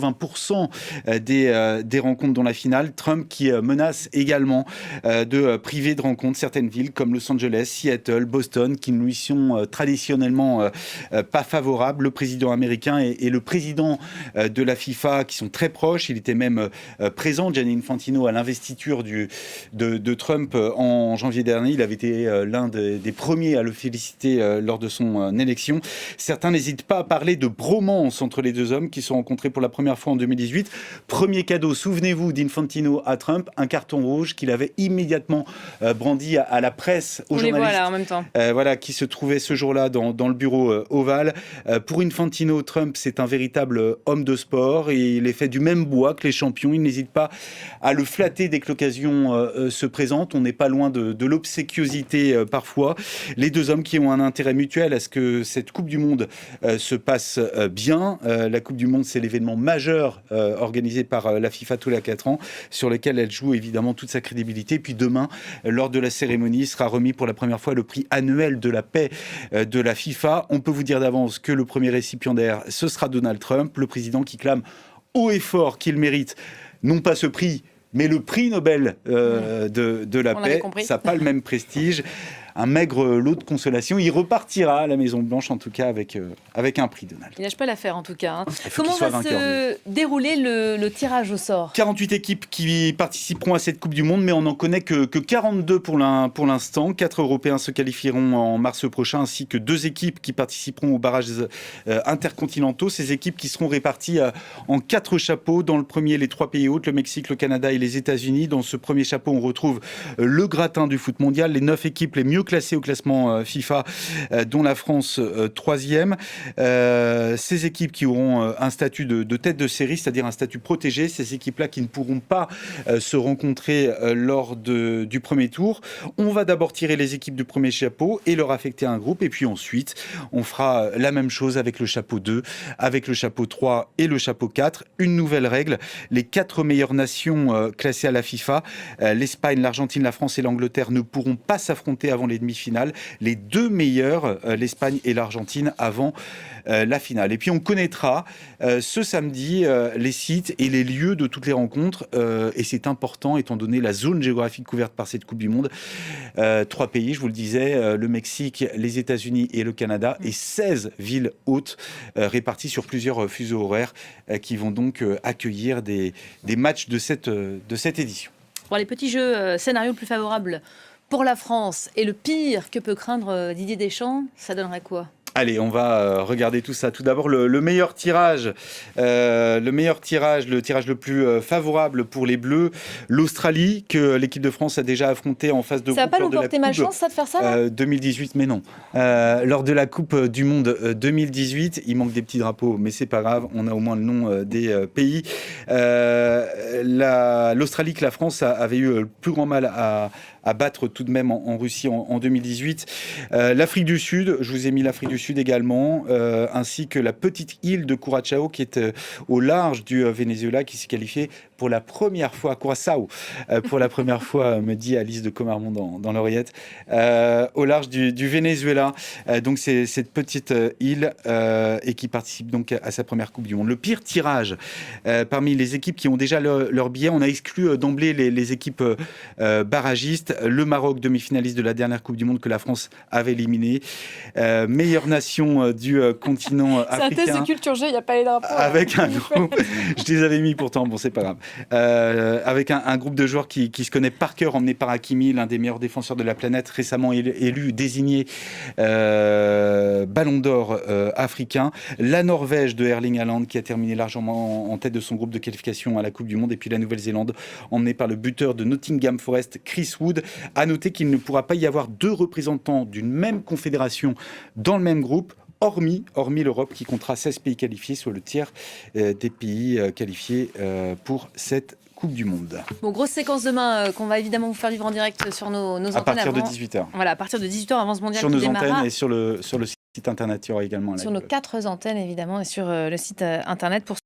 20% des rencontres dans la finale. Trump qui menace également de priver de rencontres certaines villes comme Los Angeles, Seattle, Boston, qui ne lui sont traditionnellement pas favorables. Le président américain et le président de la FIFA qui sont très proches. Il était même présent, Gianni Infantino, à l'investiture de Trump en janvier dernier. Il avait été l'un des premiers à le féliciter lors de son élection. Certains n'hésitent pas à parler de bromance entre les deux hommes qui se sont rencontrés pour la première fois en 2018. Premier cadeau, souvenez-vous d'Infantino à Trump, un carton rouge qu'il avait immédiatement brandi à la presse, aux journalistes. On les voit là en même temps. Voilà, qui se trouvaient ce jour-là dans le bureau ovale. Pour Infantino, Trump, c'est un véritable homme de sport et il est fait du même bois que les champions. Il n'hésite pas à le flatter dès que l'occasion se présente. On n'est pas loin de l'obséquiosité parfois. Les deux hommes qui ont un intérêt mutuel à ce que cette Coupe du Monde se passe bien. La Coupe du Monde, c'est l'événement majeur organisé par la FIFA tous les 4 ans, sur lequel elle joue évidemment toute sa crédibilité. Puis demain, lors de la cérémonie, sera remis pour la première fois le prix annuel de la paix de la FIFA. On peut vous dire d'avance que le premier récipiendaire, ce sera Donald Trump, le président qui clame haut et fort qu'il mérite non pas ce prix, mais le prix Nobel de la paix. Ça n'a pas le même prestige. Un maigre lot de consolation. Il repartira à la Maison-Blanche, en tout cas, avec un prix, Donald. Il lâche pas l'affaire, en tout cas. Comment va se dérouler le tirage au sort ? 48 équipes qui participeront à cette Coupe du Monde, mais on n'en connaît que 42 pour l'instant. 4 Européens se qualifieront en mars prochain, ainsi que 2 équipes qui participeront aux barrages intercontinentaux. Ces équipes qui seront réparties en 4 chapeaux. Dans le premier, les 3 pays hôtes, le Mexique, le Canada et les États-Unis. Dans ce premier chapeau, on retrouve le gratin du foot mondial, les 9 équipes les mieux classées au classement FIFA, dont la France 3e. Ces équipes qui auront un statut de tête de série, c'est-à-dire un statut protégé, ces équipes-là qui ne pourront pas se rencontrer lors du premier tour. On va d'abord tirer les équipes du premier chapeau et leur affecter un groupe, et puis ensuite, on fera la même chose avec le chapeau 2, avec le chapeau 3 et le chapeau 4. Une nouvelle règle, les 4 meilleures nations classées à la FIFA, l'Espagne, l'Argentine, la France et l'Angleterre ne pourront pas s'affronter avant les demi-finales. Les 2 meilleurs, l'Espagne et l'Argentine, avant la finale. Et puis on connaîtra ce samedi les sites et les lieux de toutes les rencontres, et c'est important étant donné la zone géographique couverte par cette Coupe du Monde. 3 pays, je vous le disais, le Mexique, les États-Unis et le Canada, et 16 villes hôtes réparties sur plusieurs fuseaux horaires qui vont donc accueillir des matchs de cette édition. Pour les petits jeux, scénario le plus favorable pour la France et le pire que peut craindre Didier Deschamps, ça donnerait quoi ? Allez, on va regarder tout ça. Tout d'abord, le meilleur tirage, le tirage le plus favorable pour les Bleus, l'Australie, que l'équipe de France a déjà affronté en phase de groupe. Ça va pas nous porter malchance, ça, de faire ça là 2018, mais non. Lors de la Coupe du Monde 2018, il manque des petits drapeaux, mais c'est pas grave, on a au moins le nom des pays. L'Australie que la France avait eu le plus grand mal à battre tout de même en Russie en 2018. L'Afrique du Sud, je vous ai mis l'Afrique du Sud également, ainsi que la petite île de Curaçao qui est au large du Venezuela, qui s'est qualifiée pour la première fois, Curaçao, pour la première fois, me dit Alice de Comarmont dans l'oreillette, au large du Venezuela. Donc c'est cette petite île et qui participe donc à sa première Coupe du Monde. Le pire tirage parmi les équipes qui ont déjà leur billet, on a exclu d'emblée les équipes barragistes. Le Maroc, demi-finaliste de la dernière Coupe du Monde que la France avait éliminé. Meilleure nation du continent africain. C'est un test de culture G, il n'y a pas les drapeaux. Avec un groupe, je les avais mis pourtant, bon c'est pas grave. Avec un groupe de joueurs qui se connaît par cœur, emmené par Hakimi, l'un des meilleurs défenseurs de la planète, récemment désigné Ballon d'Or africain. La Norvège de Erling Haaland qui a terminé largement en tête de son groupe de qualification à la Coupe du Monde. Et puis la Nouvelle-Zélande, emmenée par le buteur de Nottingham Forest, Chris Wood. À noter qu'il ne pourra pas y avoir 2 représentants d'une même confédération dans le même groupe, hormis l'Europe qui comptera 16 pays qualifiés, soit le tiers des pays qualifiés pour cette Coupe du Monde. Bon, grosse séquence demain qu'on va évidemment vous faire vivre en direct sur nos antennes. À partir de 18h. Voilà, à partir de 18h avant ce mondial sur qui nos démarrera. Antennes et sur le site internet, il y aura également sur nos 4 antennes évidemment et sur le site internet pour